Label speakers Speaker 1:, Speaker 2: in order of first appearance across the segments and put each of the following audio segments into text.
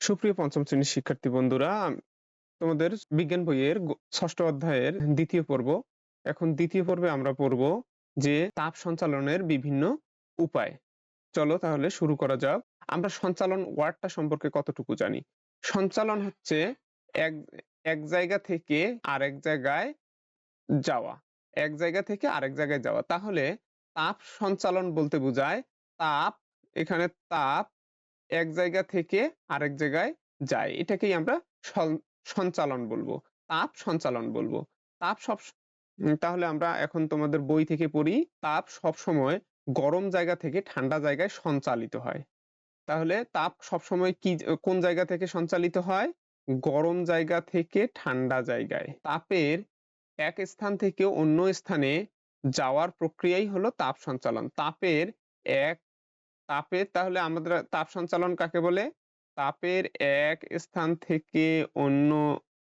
Speaker 1: সুপ্রিয় পঞ্চম শ্রেণীর শিক্ষার্থী বন্ধুরা, তোমাদের বিজ্ঞান বইয়ের ষষ্ঠ অধ্যায়ের দ্বিতীয় পর্ব। এখন দ্বিতীয় পর্বে আমরা পড়ব যে তাপ সঞ্চালনের বিভিন্ন উপায়। চলো তাহলে শুরু করা যাক। আমরা সঞ্চালন ওয়ার্ডটা সম্পর্কে কতটুকু জানি? সঞ্চালন হচ্ছে এক এক জায়গা থেকে আরেক জায়গায় যাওয়া, এক জায়গা থেকে আরেক জায়গায় যাওয়া। তাহলে তাপ সঞ্চালন বলতে বোঝায় তাপ, এখানে তাপ এক জায়গা থেকে আরেক জায়গায় যায়, এটাকেই আমরা সঞ্চালন বলবো, তাপ সঞ্চালন বলবো। তাপ তাহলে আমরা এখন তোমাদের বই থেকে পড়ি, তাপ সবসময় গরম জায়গা থেকে ঠান্ডা জায়গায় সঞ্চালিত হয়। তাহলে তাপ সবসময় কোন জায়গা থেকে সঞ্চালিত হয়? গরম জায়গা থেকে ঠান্ডা জায়গায়। তাপের এক স্থান থেকে অন্য স্থানে যাওয়ার প্রক্রিয়াই হলো তাপ সঞ্চালন। এক তাহলে আমাদের তাপ সঞ্চালন কাকে বলে? তাপের এক স্থান থেকে অন্য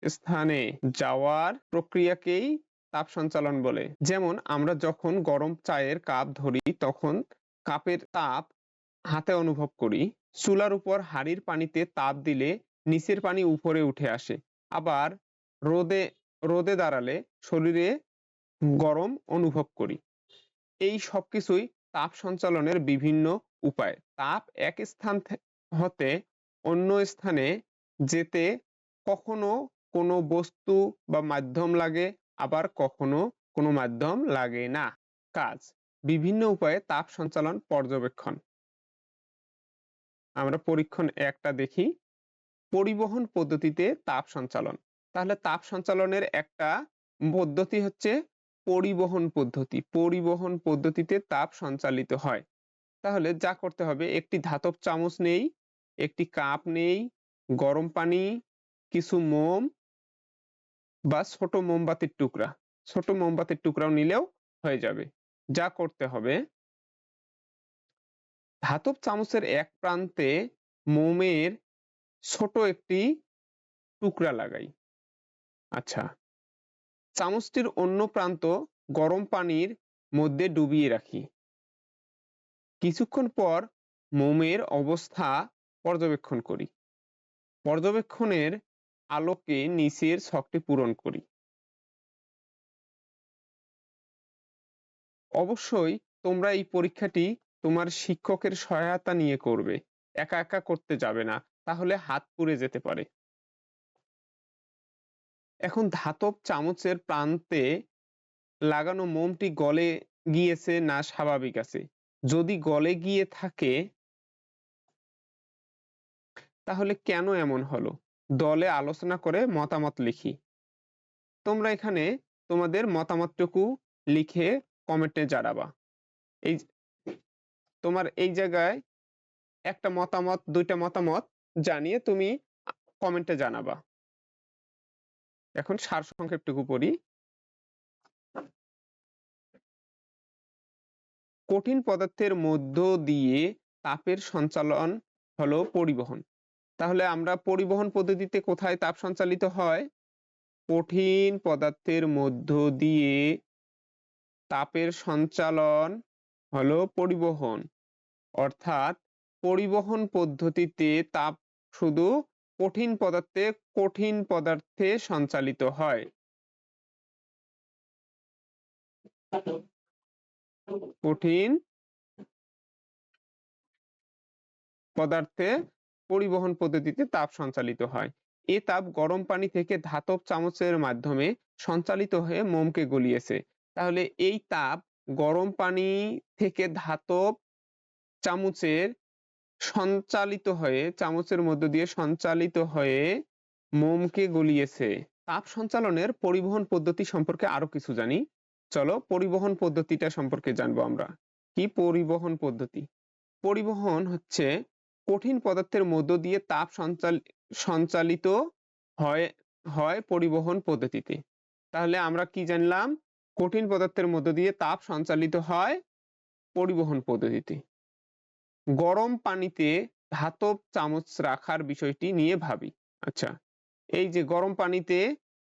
Speaker 1: স্থানে যাওয়ার প্রক্রিয়াকেই তাপ সঞ্চালন বলে। যেমন আমরা যখন গরম চায়ের কাপ ধরি তখন কাপের তাপ হাতে অনুভব করি। চুলার উপর হাঁড়ির পানিতে তাপ দিলে নিচের পানি উপরে উঠে আসে। আবার রোদে রোদে দাঁড়ালে শরীরে গরম অনুভব করি। এই সবকিছুই তাপ সঞ্চালনের বিভিন্ন উপায়। তাপ এক স্থান হতে অন্য স্থানে যেতে কখনো কোনো বস্তু বা মাধ্যম লাগে, আবার কখনো কোনো মাধ্যম লাগে না। কাজ: বিভিন্ন উপায়ে তাপ সঞ্চালন পর্যবেক্ষণ। আমরা পরীক্ষণ একটা দেখি, পরিবহন পদ্ধতিতে তাপ সঞ্চালন। তাহলে তাপ সঞ্চালনের একটা পদ্ধতি হচ্ছে পরিবহন পদ্ধতি। পরিবহন পদ্ধতিতে তাপ সঞ্চালিত হয়। তাহলে যা করতে হবে, একটি ধাতব চামচ নেই, একটি কাপ নেই, গরম পানি, কিছু মোম বা ছোট মোমবাতির টুকরা, ছোট মোমবাতির টুকরাও নিলেও হয়ে যাবে। যা করতে হবে, ধাতব চামচের এক প্রান্তে মোমের ছোট একটি টুকরা লাগাই। আচ্ছা, চামচটির অন্য প্রান্ত গরম পানির মধ্যে ডুবিয়ে রাখি। কিছুক্ষণ পর মোমের অবস্থা পর্যবেক্ষণ করি। পর্যবেক্ষণের আলোকে নিচের ছকটি পূরণ করি। অবশ্যই তোমরা এই পরীক্ষাটি তোমার শিক্ষকের সহায়তা নিয়ে করবে, একা একা করতে যাবে না, তাহলে হাত পুড়ে যেতে পারে। এখন ধাতব চামচের প্রান্তে লাগানো মোমটি গলে গিয়েছে না স্বাভাবিক আছে? যদি গলে গিয়ে থাকে তাহলে কেন এমন হলো? দলে আলোচনা করে মতামত লিখি। তোমরা এখানে তোমাদের মতামতটুকু লিখে কমেন্টে জানাবা। এই তোমার এই জায়গায় একটা মতামত, দুইটা মতামত জানিয়ে তুমি কমেন্টে জানাবা। এখন সারসংক্ষেপটুকু পড়ি। কঠিন পদার্থের মধ্য দিয়ে তাপের সঞ্চালন হলো পরিবহন। তাহলে আমরা পরিবহন পদ্ধতিতে কোথায় তাপ সঞ্চালিত হয়? কঠিন পদার্থের মধ্য দিয়ে তাপের সঞ্চালন হলো পরিবহন। অর্থাৎ পরিবহন পদ্ধতিতে তাপ শুধু কঠিন পদার্থে সঞ্চালিত হয়। কঠিন পদার্থে পরিবহন পদ্ধতিতে তাপ সঞ্চালিত হয়। এ তাপ গরম পানি থেকে ধাতব চামচের মাধ্যমে সঞ্চালিত হয়ে মোমকে গলিয়েছে। তাহলে এই তাপ গরম পানি থেকে ধাতব চামচের চামচের মধ্য দিয়ে সঞ্চালিত হয়ে মোমকে গলিয়েছে। তাপ সঞ্চালনের পরিবহন পদ্ধতি সম্পর্কে আরো কিছু জানি। চলো পরিবহন পদ্ধতিটা সম্পর্কে জানবো আমরা। কি পরিবহন পদ্ধতি? পরিবহন হচ্ছে কঠিন পদার্থের মধ্য দিয়ে তাপ সঞ্চালিত হয় হয় পরিবহন পদ্ধতিতে। তাহলে আমরা কি জানলাম? কঠিন পদার্থের মধ্য দিয়ে তাপ সঞ্চালিত হয় পরিবহন পদ্ধতিতে। গরম পানিতে ধাতব চামচ রাখার বিষয়টি নিয়ে ভাবি। আচ্ছা, এই যে গরম পানিতে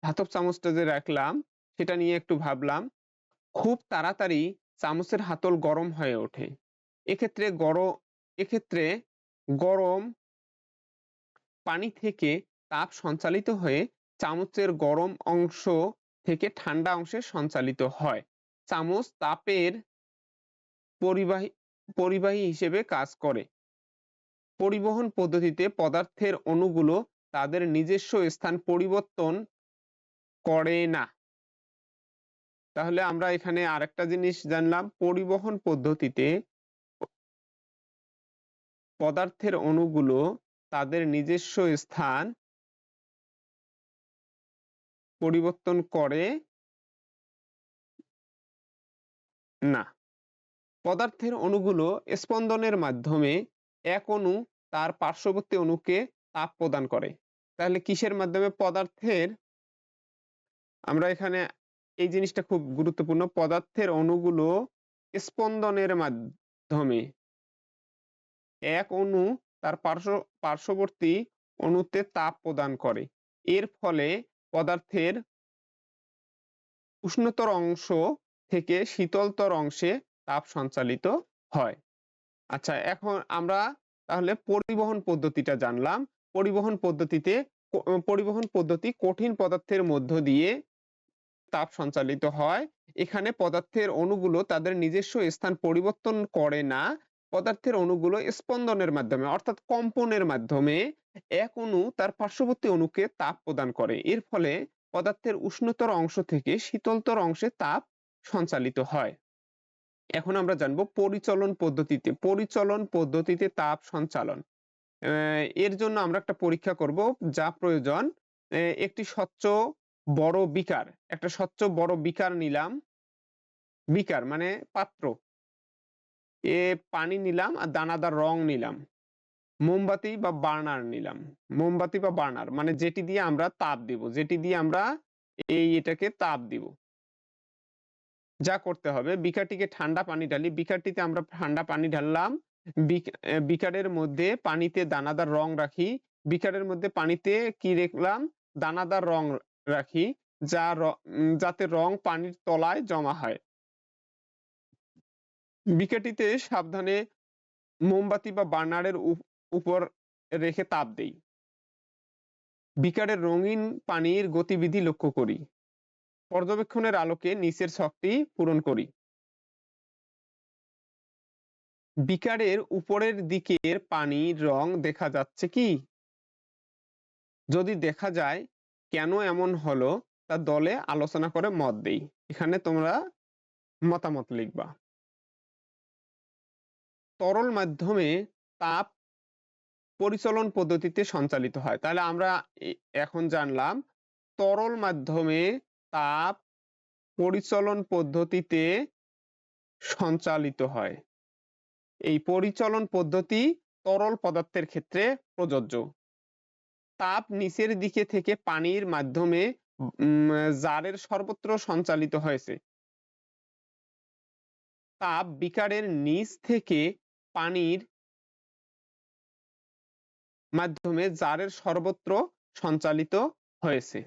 Speaker 1: ধাতব চামচটা যে রাখলাম সেটা নিয়ে একটু ভাবলাম। খুব তাড়াতাড়ি চামচের হাতল গরম হয়ে ওঠে। এক্ষেত্রে গরম পানি থেকে তাপ সঞ্চালিত হয়ে চামচের গরম অংশ থেকে ঠান্ডা অংশে সঞ্চালিত হয়। চামচ তাপের পরিবাহী পরিবাহী হিসেবে কাজ করে। পরিবহন পদ্ধতিতে পদার্থের অণুগুলো তাদের নিজস্ব স্থান পরিবর্তন করে না। তাহলে আমরা এখানে আরেকটা জিনিস জানলাম, পরিবহন পদ্ধতিতে পদার্থের অণুগুলো তাদের নিজস্ব স্থান পরিবর্তন করে না। পদার্থের অণুগুলো স্পন্দনের মাধ্যমে এক অণু তার পার্শ্ববর্তী অণুকে তাপ প্রদান করে। তাহলে কিসের মাধ্যমে? পদার্থের, আমরা এখানে এই জিনিসটা খুব গুরুত্বপূর্ণ, পদার্থের অণুগুলো স্পন্দনের মাধ্যমে এক অণু তার পার্শ্ববর্তী অণুতে তাপ প্রদান করে। এর ফলে পদার্থের উষ্ণতর অংশ থেকে শীতলতর অংশে তাপ সঞ্চালিত হয়। আচ্ছা, এখন আমরা তাহলে পরিবহন পদ্ধতিটা জানলাম। পরিবহন পদ্ধতি কঠিন পদার্থের মধ্য দিয়ে তাপ সঞ্চালিত হয়। এখানে পদার্থের অণুগুলো তাদের নিজস্ব স্থান পরিবর্তন করে না। পদার্থের অণুগুলো স্পন্দনের মাধ্যমে অর্থাৎ কম্পনের মাধ্যমে এক অণু তার পার্শ্ববর্তী অণুকে তাপ প্রদান করে। এর ফলে পদার্থের উষ্ণতর অংশ থেকে শীতলতর অংশে তাপ সঞ্চালিত হয়। এখন আমরা জানবো পরিচলন পদ্ধতিতে তাপ সঞ্চালন। এর জন্য আমরা একটা পরীক্ষা করব যা প্রয়োজন। একটি স্বচ্ছ বড় বিকার নিলাম। বিকার মানে পাত্র। পানি নিলাম আর দানাদার রং নিলাম। মোমবাতি বা বার্নার নিলাম। মোমবাতি বা বার্নার মানে যেটি দিয়ে আমরা তাপ দিব, যেটি দিয়ে আমরা এটাকে তাপ দিব। যা করতে হবে, বিকারটিকে ঠান্ডা পানি ঢালি। বিকারটিতে আমরা ঠান্ডা পানি ঢাললাম। বিকারের মধ্যে পানিতে দানাদার রং রাখি। বিকারের মধ্যে পানিতে কি রাখলাম? দানাদার রং রাখি, যাতে রং পানির তলায় জমা হয়। বিকারটিতে সাবধানে মোমবাতি বা বার্নারের উপর রেখে তাপ দেই। বিকারের রঙিন পানির গতিবিধি লক্ষ্য করি। পর্যবেক্ষণের আলোকে নিচের ছকটি পূরণ করি। বিকারের উপরের দিকের পানির রং দেখা যাচ্ছে কি? যদি দেখা যায়, কেন এমন হলো তা দলে আলোচনা করে মত দেই। এখানে তোমরা মতামত লিখবা। তরল মাধ্যমে তাপ পরিচলন পদ্ধতিতে সঞ্চালিত হয়। তাহলে আমরা এখন জানলাম তরল মাধ্যমে তাপ পরিচলন পদ্ধতিতে সঞ্চালিত হয়। এই পরিচলন পদ্ধতি তরল পদার্থের ক্ষেত্রে প্রযোজ্য। তাপ নিচের দিকে থেকে পানির মাধ্যমে জারের সর্বত্র সঞ্চালিত হয়েছে। তাপ বিকারের নিচ থেকে পানির মাধ্যমে জারের সর্বত্র সঞ্চালিত হয়েছে।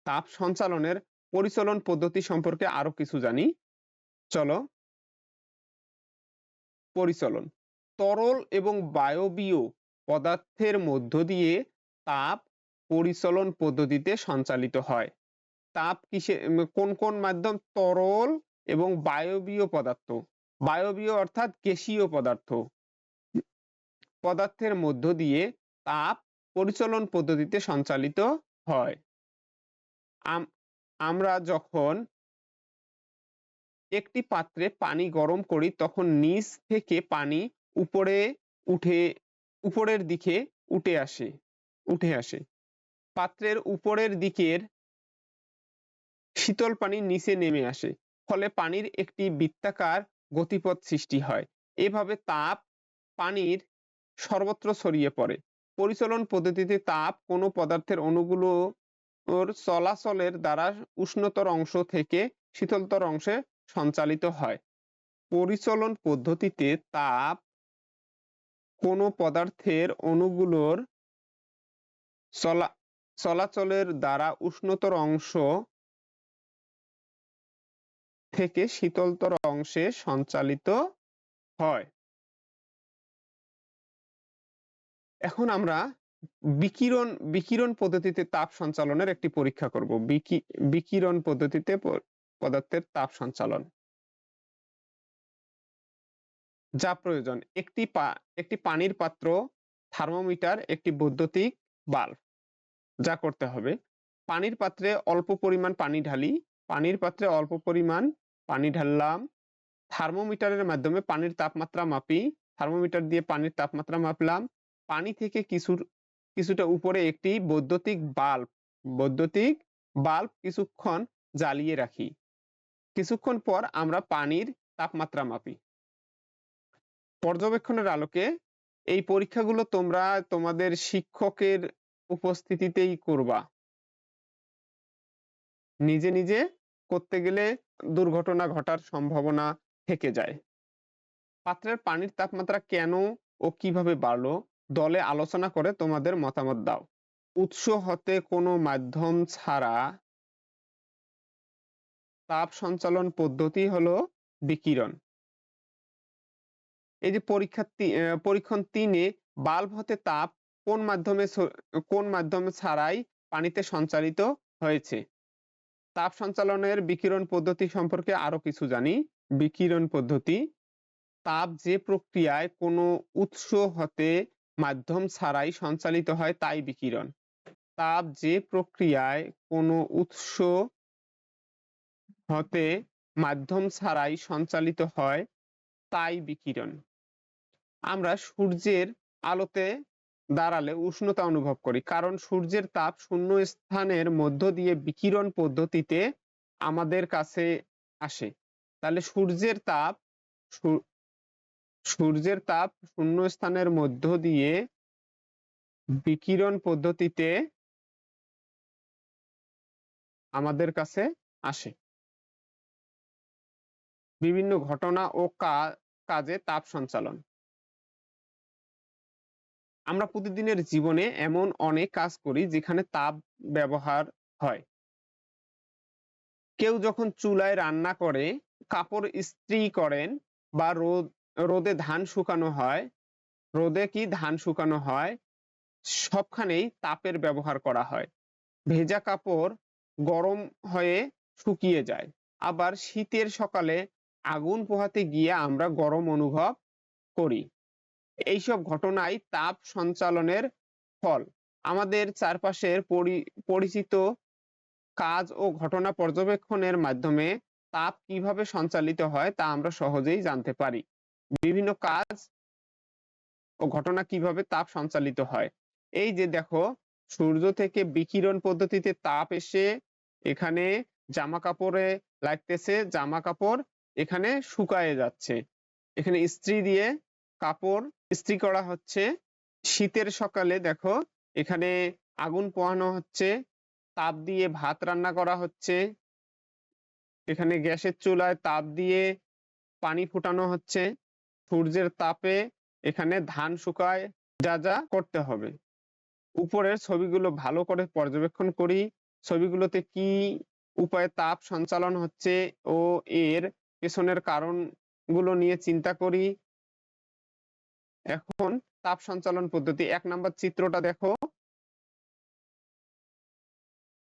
Speaker 1: তাপ সঞ্চালনের পরিচলন পদ্ধতি সম্পর্কে আরো কিছু জানি। চলো। পরিচলন তরল এবং বায়বীয় পদার্থের মধ্য দিয়ে তাপ পরিচলন পদ্ধতিতে সঞ্চালিত হয়। তাপ কোন কোন মাধ্যম? তরল এবং বায়বীয় পদার্থ। বায়বীয় অর্থাৎ গ্যাসীয় পদার্থের মধ্য দিয়ে তাপ পরিচলন পদ্ধতিতে সঞ্চালিত হয়। আমরা যখন একটি পাত্রে পানি গরম করি তখন নিচ থেকে পানি উপরের দিকে উঠে আসে। পাত্রের উপরের দিকের শীতল পানি নিচে নেমে আসে। ফলে পানির একটি বৃত্তাকার গতিপথ সৃষ্টি হয়। এভাবে তাপ পানির সর্বত্র ছড়িয়ে পড়ে। পরিচলন পদ্ধতিতে তাপ কোনো পদার্থের অণুগুলোর চলাচলের দ্বারা উষ্ণতর অংশ থেকে শীতলতর অংশে সঞ্চালিত হয়। পরিচলন পদ্ধতিতে তাপ কোনো পদার্থের অণুগুলোর চলাচলের দ্বারা উষ্ণতর অংশ থেকে শীতলতর অংশে সঞ্চালিত হয়। এখন আমরা বিকিরণ বিকিরণ পদ্ধতিতে তাপ সঞ্চালনের একটি পরীক্ষা করব। বিকিরণ পদ্ধতিতে পদার্থের তাপ সঞ্চালন। যা প্রয়োজন একটি পানির পাত্র, থার্মোমিটার, একটি বৈদ্যুতিক বাল্ব। যা করতে হবে, পানির পাত্রে অল্প পরিমাণ পানি ঢাললাম, থার্মোমিটারের মাধ্যমে পানির তাপমাত্রা মাপি, থার্মোমিটার দিয়ে পানির তাপমাত্রা মাপলাম, পানি থেকে কিছুটা উপরে একটি বৈদ্যুতিক বাল্ব কিছুক্ষণ জ্বালিয়ে রাখি। কিছুক্ষণ পর আমরা পানির তাপমাত্রা মাপি। পর্যবেক্ষণের আলোকে এই পরীক্ষাগুলো তোমরা তোমাদের শিক্ষকের উপস্থিতিতেই করবা। নিজে নিজে করতে গেলে দুর্ঘটনা ঘটার সম্ভাবনা থেকে যায়। পাত্রের পানির তাপমাত্রা কেন ও কিভাবে বাড়লো দলে আলোচনা করে তোমাদের মতামত দাও। উৎস হতে কোনো মাধ্যম ছাড়া তাপ সঞ্চালন পদ্ধতি হলো বিকিরণ। এই যে পরীক্ষণ 3-এ বাল্ব হতে তাপ কোন মাধ্যমে ছাড়াই পানিতে সঞ্চালিত হয়েছে। তাপ সঞ্চালনের বিকিরণ পদ্ধতি সম্পর্কে আরো কিছু জানি। বিকিরণ পদ্ধতি: তাপ যে প্রক্রিয়ায় কোনো উৎস হতে মাধ্যম ছাড়াই সঞ্চালিত হয় তাই বিকিরণ। তাপ যে প্রক্রিয়ায় কোনো উৎস হতে মাধ্যম ছাড়াই সঞ্চালিত হয় তাই বিকিরণ। আমরা সূর্যের আলোতে দাঁড়ালে উষ্ণতা অনুভব করি, কারণ সূর্যের তাপ শূন্য স্থানের মধ্য দিয়ে বিকিরণ পদ্ধতিতে আমাদের কাছে আসে। তাহলে সূর্যের তাপ শূন্য স্থানের মধ্য দিয়ে বিকিরণ পদ্ধতিতে আমাদের কাছে আসে। বিভিন্ন ঘটনা ও কাজে তাপ সঞ্চালন: আমরা প্রতিদিনের জীবনে এমন অনেক কাজ করি যেখানে তাপ ব্যবহার হয়। কেউ যখন চুলায় রান্না করে, কাপড় ইস্ত্রি করেন, বা রোদে ধান শুকানো হয়, সবখানেই তাপের ব্যবহার করা হয়। ভেজা কাপড় গরম হয়ে শুকিয়ে যায়, আবার শীতের সকালে আগুন পোহাতে গিয়ে আমরা গরম অনুভব করি। এইসব ঘটনাই তাপ সঞ্চালনের ফল। আমাদের চারপাশের পরিচিত কাজ ও ঘটনা পর্যবেক্ষণের মাধ্যমে তাপ কিভাবে সঞ্চালিত হয় তা আমরা সহজেই জানতে পারি। বিভিন্ন কাজ ও ঘটনা কিভাবে তাপ সঞ্চালিত হয়। এই যে দেখো, সূর্য থেকে বিকিরণ পদ্ধতিতে তাপ এসে এখানে জামা কাপড়ে লাগতেছে, জামা কাপড় এখানে শুকায়ে যাচ্ছে, এখানে ইস্ত্রি দিয়ে কাপড় ইস্ত্রি করা হচ্ছে। শীতের সকালে দেখো এখানে আগুন পোহানো হচ্ছে, তাপ দিয়ে ভাত রান্না করা হচ্ছে, এখানে গ্যাসের চুলায় তাপ দিয়ে পানি ফুটানো হচ্ছে। সূর্যের তাপে এখানে ধান শুকায়। যা যা করতে হবে, উপরের ছবিগুলো ভালো করে পর্যবেক্ষণ করি। ছবিগুলোতে কি উপায়ে তাপ সঞ্চালন হচ্ছে ও এর পেছনের কারণগুলো নিয়ে চিন্তা করি। এখন তাপ সঞ্চালন পদ্ধতি 1 নম্বর চিত্রটা দেখো।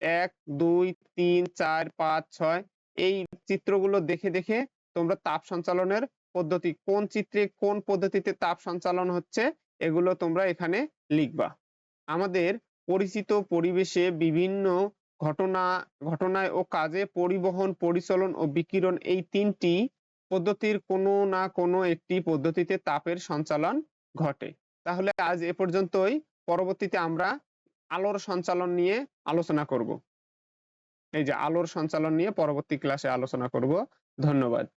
Speaker 1: 1, 2, 3, 4, 5, 6 এই চিত্রগুলো দেখে দেখে তোমরা তাপ সঞ্চালনের পদ্ধতি, কোন চিত্রে কোন পদ্ধতিতে তাপ সঞ্চালন হচ্ছে এগুলো তোমরা এখানে লিখবা। আমাদের পরিচিত পরিবেশে বিভিন্ন ঘটনায় ও কাজে পরিবহন, পরিচলন ও বিকিরণ এই 3টি পদ্ধতির কোনো না কোনো একটি পদ্ধতিতে তাপের সঞ্চালন ঘটে। তাহলে আজ এ পর্যন্তই। পরবর্তীতে আমরা আলোর সঞ্চালন নিয়ে আলোচনা করব। এই যে আলোর সঞ্চালন নিয়ে পরবর্তী ক্লাসে আলোচনা করব। ধন্যবাদ।